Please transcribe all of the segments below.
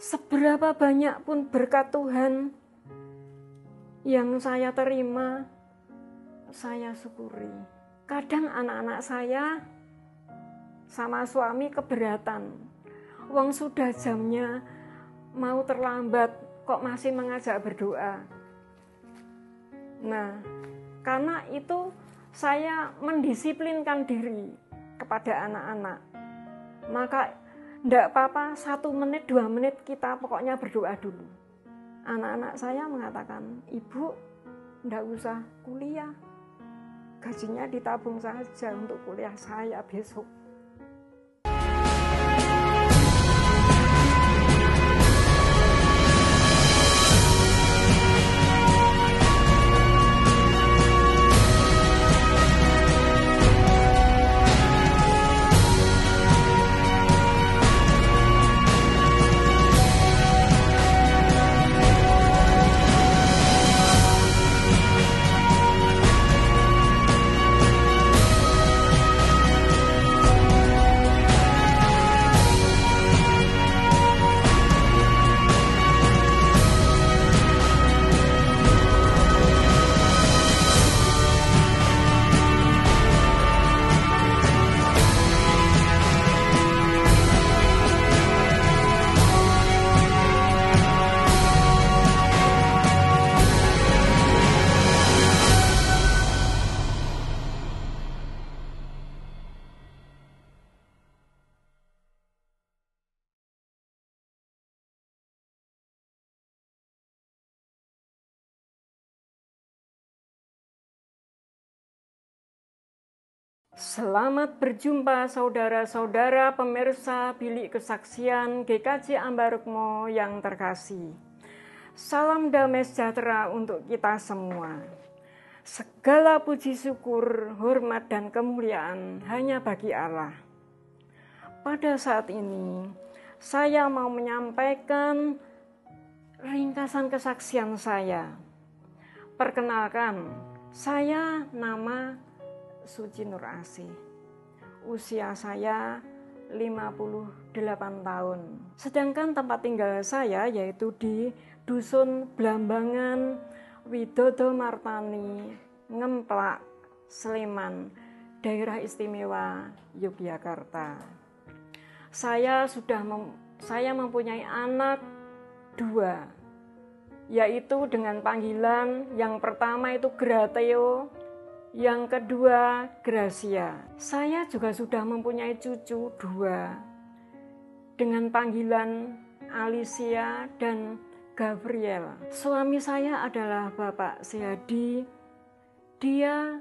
Seberapa banyak pun berkat Tuhan yang saya terima, saya syukuri. Kadang anak-anak saya sama suami keberatan. Wong sudah jamnya mau terlambat, kok masih mengajak berdoa. Nah, karena itu saya mendisiplinkan diri kepada anak-anak. Maka tidak apa-apa 1 menit, 2 menit kita pokoknya berdoa dulu. Anak-anak saya mengatakan, Ibu tidak usah kuliah. Gajinya ditabung saja untuk kuliah saya besok. Selamat berjumpa saudara-saudara pemirsa Bilik Kesaksian GKJ Ambarukmo yang terkasih. Salam damai sejahtera untuk kita semua. Segala puji syukur, hormat dan kemuliaan hanya bagi Allah. Pada saat ini, saya mau menyampaikan ringkasan kesaksian saya. Perkenalkan, saya nama Suci Nur Asih. Usia saya 58 tahun. Sedangkan tempat tinggal saya yaitu di Dusun Blambangan, Widodo Martani, Ngemplak, Sleman, Daerah Istimewa Yogyakarta. Saya mempunyai anak 2, yaitu dengan panggilan yang pertama itu Grateo, yang kedua Gracia. Saya juga sudah mempunyai cucu 2 dengan panggilan Alicia dan Gabriel. Suami saya adalah Bapak Sehadi. Dia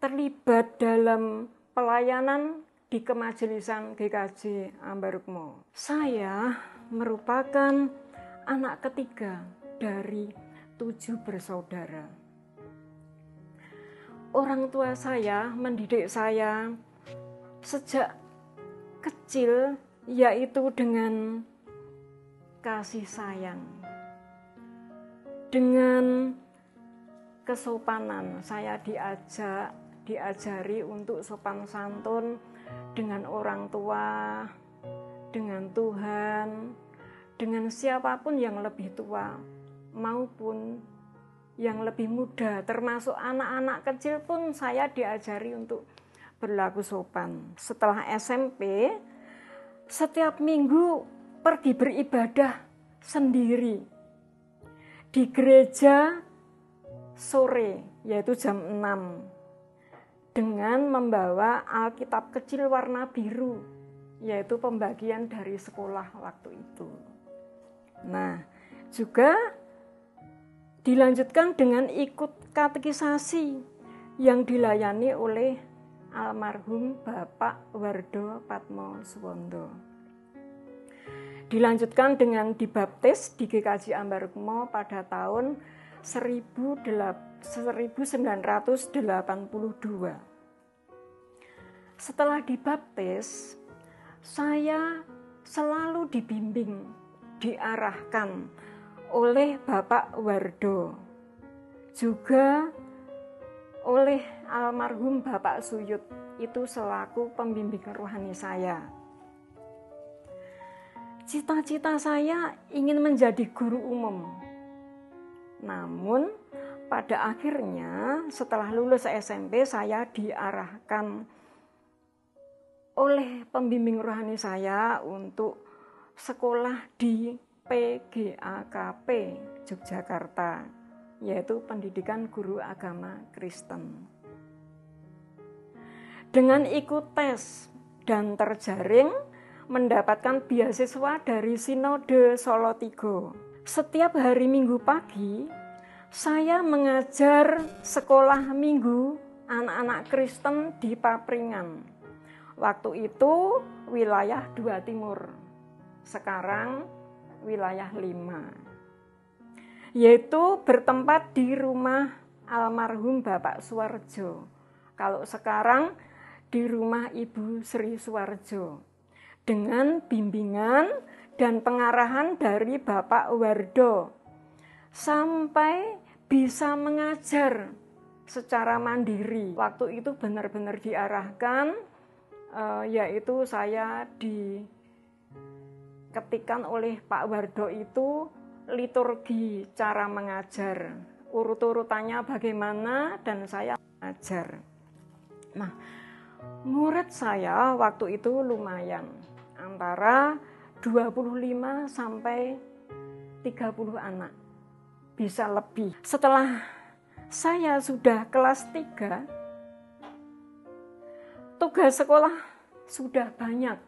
terlibat dalam pelayanan di Kemajelisan GKJ Ambarukmo. Saya merupakan anak ketiga dari 7 bersaudara. Orang tua saya mendidik saya sejak kecil, yaitu dengan kasih sayang, dengan kesopanan. Saya diajari untuk sopan santun dengan orang tua, dengan Tuhan, dengan siapapun yang lebih tua maupun yang lebih muda, termasuk anak-anak kecil pun saya diajari untuk berlaku sopan. Setelah SMP, setiap minggu pergi beribadah sendiri di gereja sore, yaitu jam 6, dengan membawa Alkitab kecil warna biru, yaitu pembagian dari sekolah waktu itu. Nah, juga dilanjutkan dengan ikut katekisasi yang dilayani oleh almarhum Bapak Wardo Patmo Suwondo. Dilanjutkan dengan dibaptis di GKJ Ambarukmo pada tahun 1982. Setelah dibaptis, saya selalu dibimbing, diarahkan oleh Bapak Wardo, juga oleh almarhum Bapak Suyut, itu selaku pembimbing rohani saya. Cita-cita saya ingin menjadi guru umum. Namun pada akhirnya setelah lulus SMP saya diarahkan oleh pembimbing rohani saya untuk sekolah di PGAKP Yogyakarta, yaitu Pendidikan Guru Agama Kristen. Dengan ikut tes dan terjaring, mendapatkan beasiswa dari Sinode Solo III. Setiap hari Minggu pagi, saya mengajar sekolah minggu anak-anak Kristen di Papringan. Waktu itu wilayah 2 Timur, sekarang wilayah 5. Yaitu bertempat di rumah almarhum Bapak Suwarjo. Kalau sekarang di rumah Ibu Sri Suwarjo. Dengan bimbingan dan pengarahan dari Bapak Wardo, sampai bisa mengajar secara mandiri. Waktu itu benar-benar diarahkan, yaitu saya diketikan oleh Pak Wardo itu liturgi cara mengajar. Urut-urutannya bagaimana dan saya mengajar. Nah, murid saya waktu itu lumayan, antara 25 sampai 30 anak, bisa lebih. Setelah saya sudah kelas 3, tugas sekolah sudah banyak.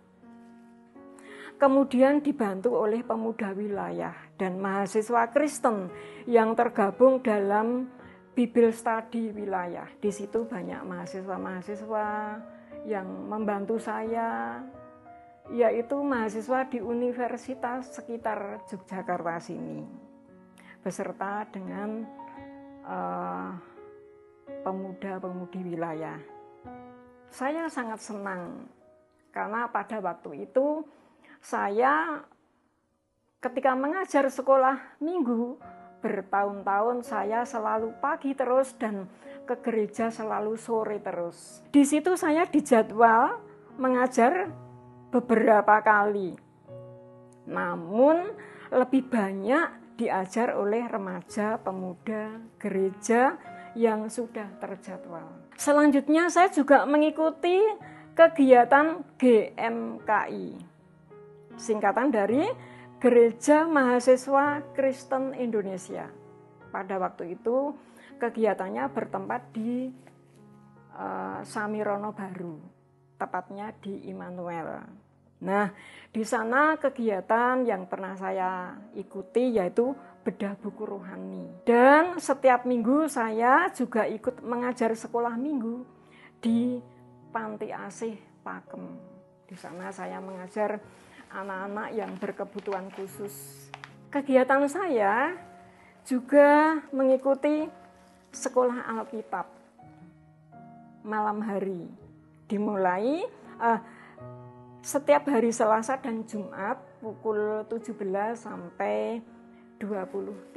Kemudian dibantu oleh pemuda wilayah dan mahasiswa Kristen yang tergabung dalam Bible Study wilayah. Di situ banyak mahasiswa-mahasiswa yang membantu saya, yaitu mahasiswa di universitas sekitar Yogyakarta sini, beserta dengan pemuda-pemudi wilayah. Saya sangat senang karena pada waktu itu saya ketika mengajar sekolah minggu bertahun-tahun saya selalu pagi terus dan ke gereja selalu sore terus. Di situ saya dijadwal mengajar beberapa kali. Namun lebih banyak diajar oleh remaja, pemuda, gereja yang sudah terjadwal. Selanjutnya saya juga mengikuti kegiatan GMKI. Singkatan dari Gereja Mahasiswa Kristen Indonesia. Pada waktu itu kegiatannya bertempat di Samirono Baru, tepatnya di Immanuel. Nah, di sana kegiatan yang pernah saya ikuti yaitu bedah buku rohani. Dan setiap minggu saya juga ikut mengajar sekolah minggu di Panti Asih Pakem. Di sana saya mengajar anak-anak yang berkebutuhan khusus. Kegiatan saya juga mengikuti sekolah Alkitab malam hari. Dimulai setiap hari Selasa dan Jumat pukul 17 sampai 20.30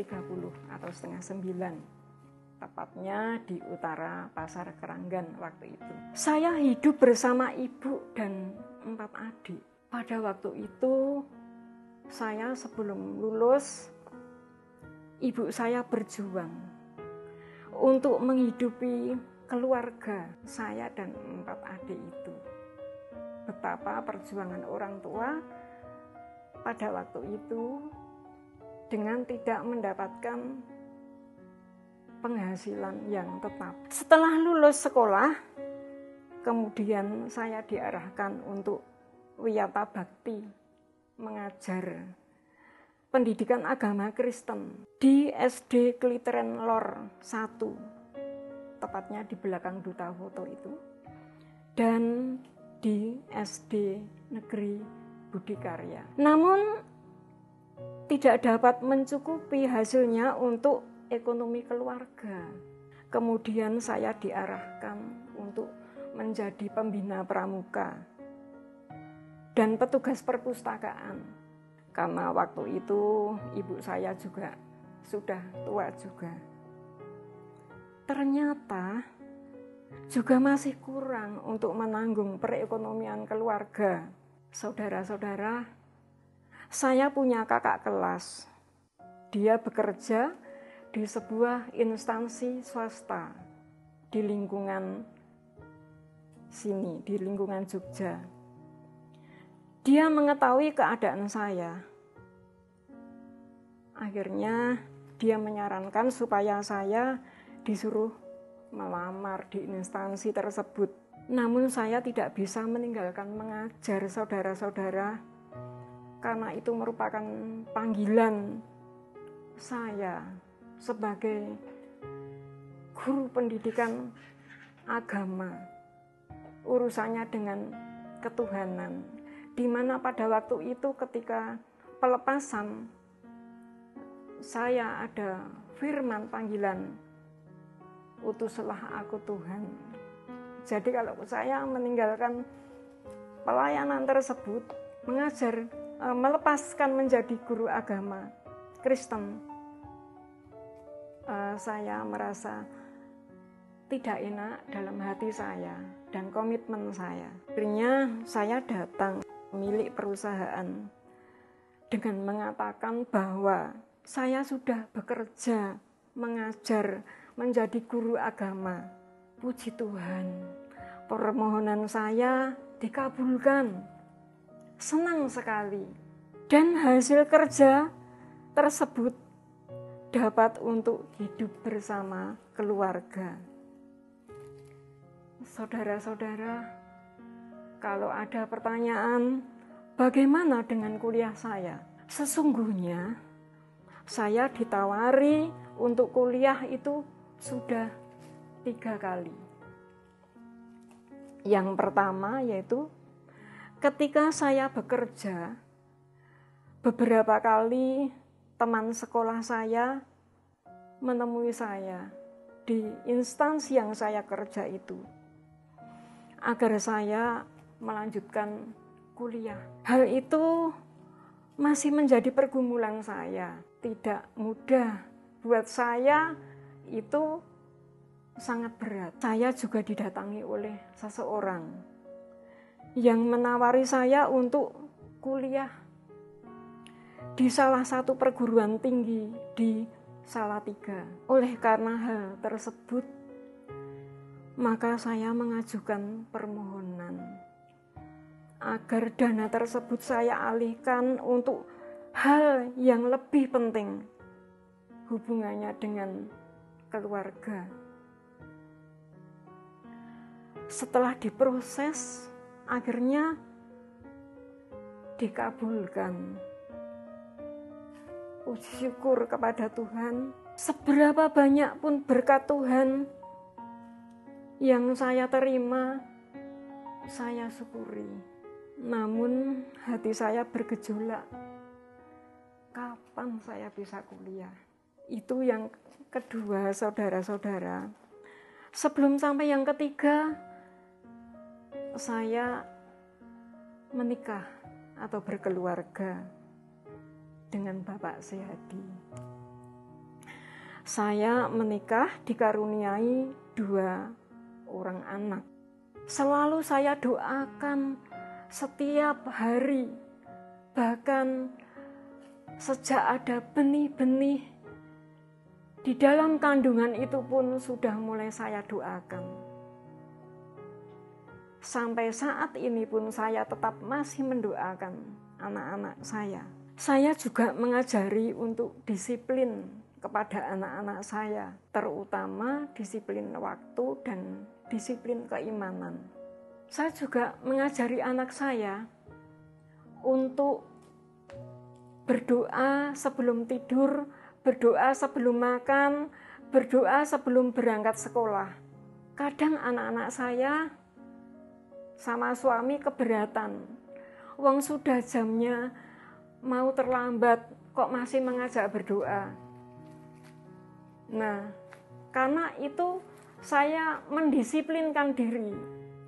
atau setengah 9. Tepatnya di utara Pasar Keranggan waktu itu. Saya hidup bersama ibu dan 4 adik. Pada waktu itu saya sebelum lulus, ibu saya berjuang untuk menghidupi keluarga saya dan 4 adik itu. Betapa perjuangan orang tua pada waktu itu dengan tidak mendapatkan penghasilan yang tetap. Setelah lulus sekolah, kemudian saya diarahkan untuk wiyata bakti, mengajar pendidikan agama Kristen di SD Kliteren Lor 1, tepatnya di belakang Duta Foto itu, dan di SD Negeri Budi Karya. Namun tidak dapat mencukupi hasilnya untuk ekonomi keluarga. Kemudian saya diarahkan untuk menjadi pembina pramuka dan petugas perpustakaan. Karena waktu itu ibu saya juga sudah tua juga. Ternyata juga masih kurang untuk menanggung perekonomian keluarga. Saudara-saudara, Saya punya kakak kelas. Dia bekerja di sebuah instansi swasta di lingkungan sini, di lingkungan Jogja. Dia mengetahui keadaan saya. Akhirnya dia menyarankan supaya saya disuruh melamar di instansi tersebut. Namun saya tidak bisa meninggalkan mengajar saudara-saudara karena itu merupakan panggilan saya sebagai guru pendidikan agama. Urusannya dengan ketuhanan. Di mana pada waktu itu ketika pelepasan saya ada firman panggilan, utuslah aku Tuhan. Jadi kalau saya meninggalkan pelayanan tersebut, mengajar, melepaskan menjadi guru agama Kristen, saya merasa tidak enak dalam hati saya dan komitmen saya. Akhirnya saya datang milik perusahaan dengan mengatakan bahwa saya sudah bekerja, mengajar, menjadi guru agama. Puji Tuhan, permohonan saya dikabulkan. Senang sekali. Dan hasil kerja tersebut dapat untuk hidup bersama keluarga. Saudara-saudara, kalau ada pertanyaan, bagaimana dengan kuliah saya? Sesungguhnya, saya ditawari untuk kuliah itu sudah 3 kali. Yang pertama yaitu ketika saya bekerja, beberapa kali teman sekolah saya menemui saya di instansi yang saya kerja itu agar saya melanjutkan kuliah. Hal itu masih menjadi pergumulan saya. Tidak mudah buat saya, itu sangat berat. Saya juga didatangi oleh seseorang yang menawari saya untuk kuliah di salah satu perguruan tinggi di Salatiga. Oleh karena hal tersebut, maka saya mengajukan permohonan agar dana tersebut saya alihkan untuk hal yang lebih penting, hubungannya dengan keluarga. Setelah diproses, akhirnya dikabulkan. Puji syukur kepada Tuhan. Seberapa banyak pun berkat Tuhan yang saya terima, saya syukuri. Namun hati saya bergejolak. Kapan saya bisa kuliah? Itu yang kedua, saudara-saudara. Sebelum sampai yang ketiga, saya menikah atau berkeluarga dengan Bapak Sehadi. Saya menikah dikaruniai 2 orang anak. Selalu saya doakan setiap hari, bahkan sejak ada benih-benih di dalam kandungan itu pun sudah mulai saya doakan. Sampai saat ini pun saya tetap masih mendoakan anak-anak saya. Saya juga mengajari untuk disiplin kepada anak-anak saya, terutama disiplin waktu dan disiplin keimanan. Saya juga mengajari anak saya untuk berdoa sebelum tidur, berdoa sebelum makan, berdoa sebelum berangkat sekolah. Kadang anak-anak saya sama suami keberatan. Wong sudah jamnya mau terlambat, kok masih mengajak berdoa. Nah, karena itu saya mendisiplinkan diri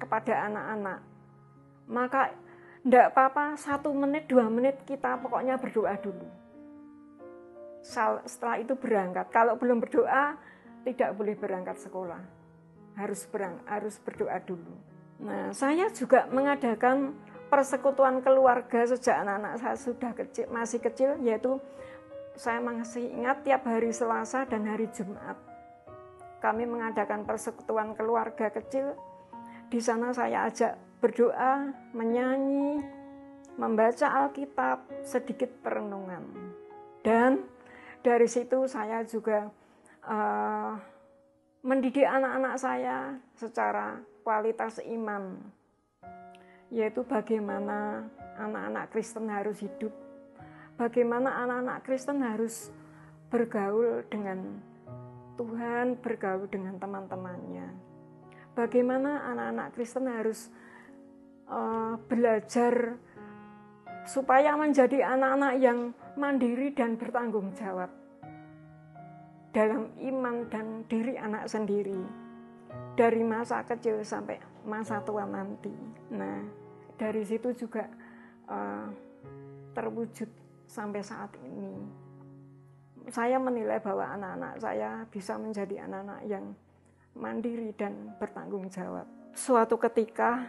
kepada anak-anak. Maka tidak apa-apa 1 menit, 2 menit kita pokoknya berdoa dulu. Setelah itu berangkat. Kalau belum berdoa, tidak boleh berangkat sekolah. Harus berdoa dulu. Nah, saya juga mengadakan persekutuan keluarga sejak anak-anak saya sudah masih kecil, yaitu saya masih ingat tiap hari Selasa dan hari Jumat kami mengadakan persekutuan keluarga kecil. Di sana saya ajak berdoa, menyanyi, membaca Alkitab, sedikit perenungan. Dan dari situ saya juga mendidik anak-anak saya secara kualitas iman, yaitu bagaimana anak-anak Kristen harus hidup, bagaimana anak-anak Kristen harus bergaul dengan Tuhan, bergaul dengan teman-temannya, bagaimana anak-anak Kristen harus belajar supaya menjadi anak-anak yang mandiri dan bertanggung jawab dalam iman dan diri anak sendiri, dari masa kecil sampai masa tua nanti. Nah, dari situ juga terwujud sampai saat ini. Saya menilai bahwa anak-anak saya bisa menjadi anak-anak yang mandiri dan bertanggung jawab. Suatu ketika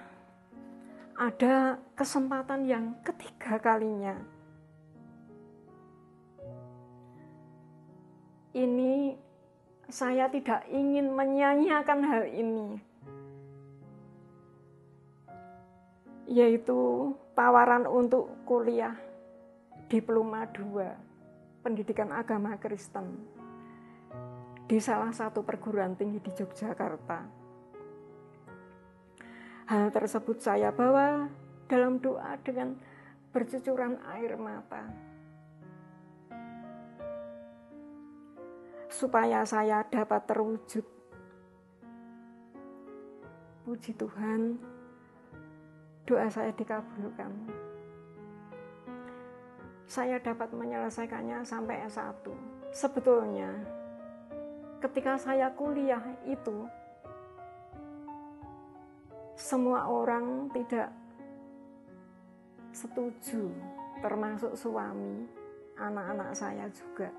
ada kesempatan yang ketiga kalinya. Ini saya tidak ingin menyanyiakan hal ini, yaitu tawaran untuk kuliah Diploma 2 Pendidikan Agama Kristen di salah satu perguruan tinggi di Yogyakarta. Hal tersebut saya bawa dalam doa dengan bercucuran air mata, supaya saya dapat terwujud. Puji Tuhan, doa saya dikabulkan. Saya dapat menyelesaikannya sampai S1. Sebetulnya, ketika saya kuliah itu, semua orang tidak setuju, termasuk suami, anak-anak saya juga.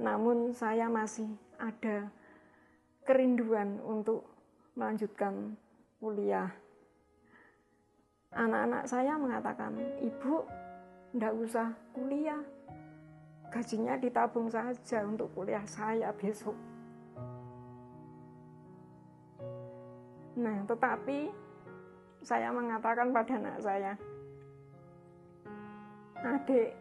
Namun saya masih ada kerinduan untuk melanjutkan kuliah. Anak-anak saya mengatakan, "Ibu, nggak usah kuliah, gajinya ditabung saja untuk kuliah saya besok." Nah, tetapi saya mengatakan pada anak saya, "Adik,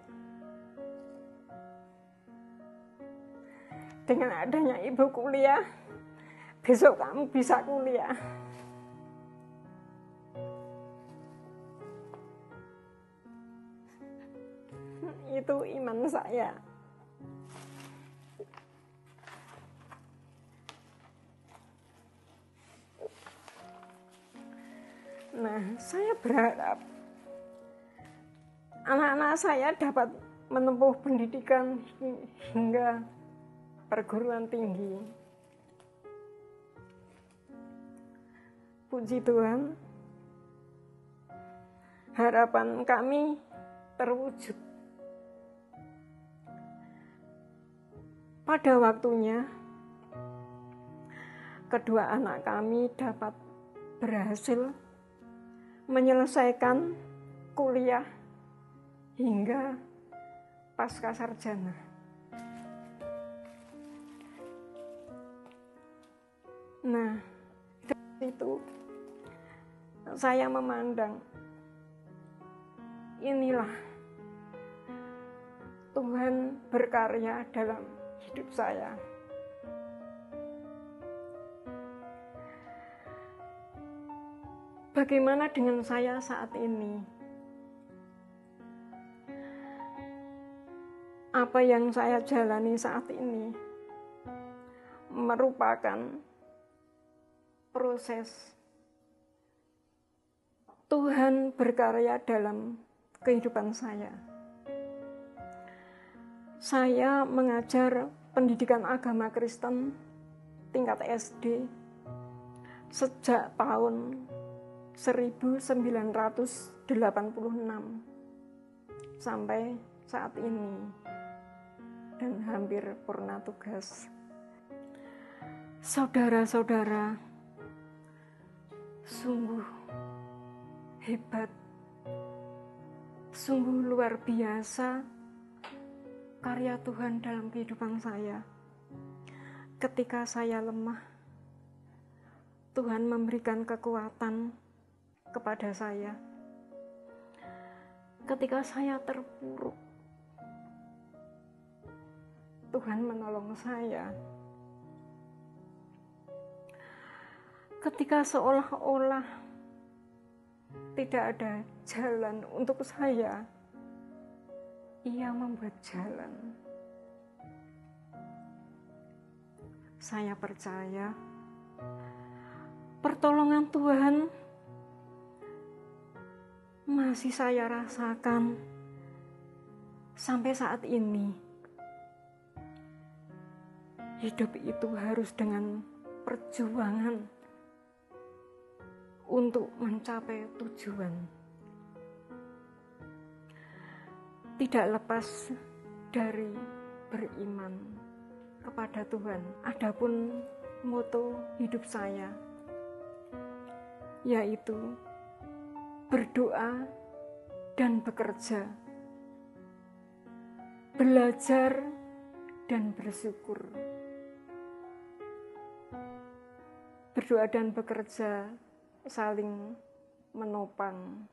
dengan adanya ibu kuliah, besok kamu bisa kuliah." Itu iman saya. Nah, saya berharap anak-anak saya dapat menempuh pendidikan hingga perguruan tinggi. Puji Tuhan, harapan kami terwujud. Pada waktunya, kedua anak kami dapat berhasil menyelesaikan kuliah hingga pasca sarjana. Nah, dari itu saya memandang, inilah Tuhan berkarya dalam hidup saya. Bagaimana dengan saya saat ini? Apa yang saya jalani saat ini merupakan proses Tuhan berkarya dalam kehidupan saya. Saya mengajar pendidikan agama Kristen tingkat SD sejak tahun 1986 sampai saat ini, dan hampir purna tugas. Saudara-saudara, sungguh hebat, sungguh luar biasa karya Tuhan dalam kehidupan saya. Ketika saya lemah, Tuhan memberikan kekuatan kepada saya. Ketika saya terpuruk, Tuhan menolong saya. Ketika seolah-olah tidak ada jalan untuk saya, Ia membuat jalan. Saya percaya pertolongan Tuhan masih saya rasakan sampai saat ini. Hidup itu harus dengan perjuangan untuk mencapai tujuan. Tidak lepas dari beriman kepada Tuhan. Adapun moto hidup saya, yaitu berdoa dan bekerja, belajar dan bersyukur. Berdoa dan bekerja saling menopang.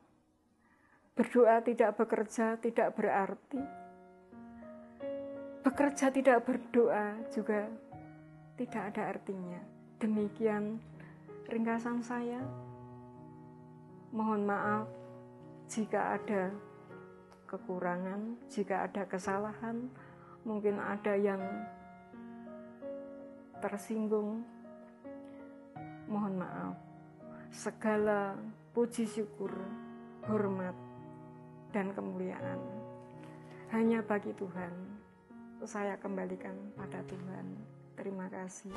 Berdoa tidak bekerja tidak berarti. Bekerja tidak berdoa juga tidak ada artinya. Demikian ringkasan saya. Mohon maaf jika ada kekurangan, jika ada kesalahan, mungkin ada yang tersinggung. Mohon maaf. Segala puji syukur, hormat, dan kemuliaan hanya bagi Tuhan. Saya kembalikan pada Tuhan. Terima kasih.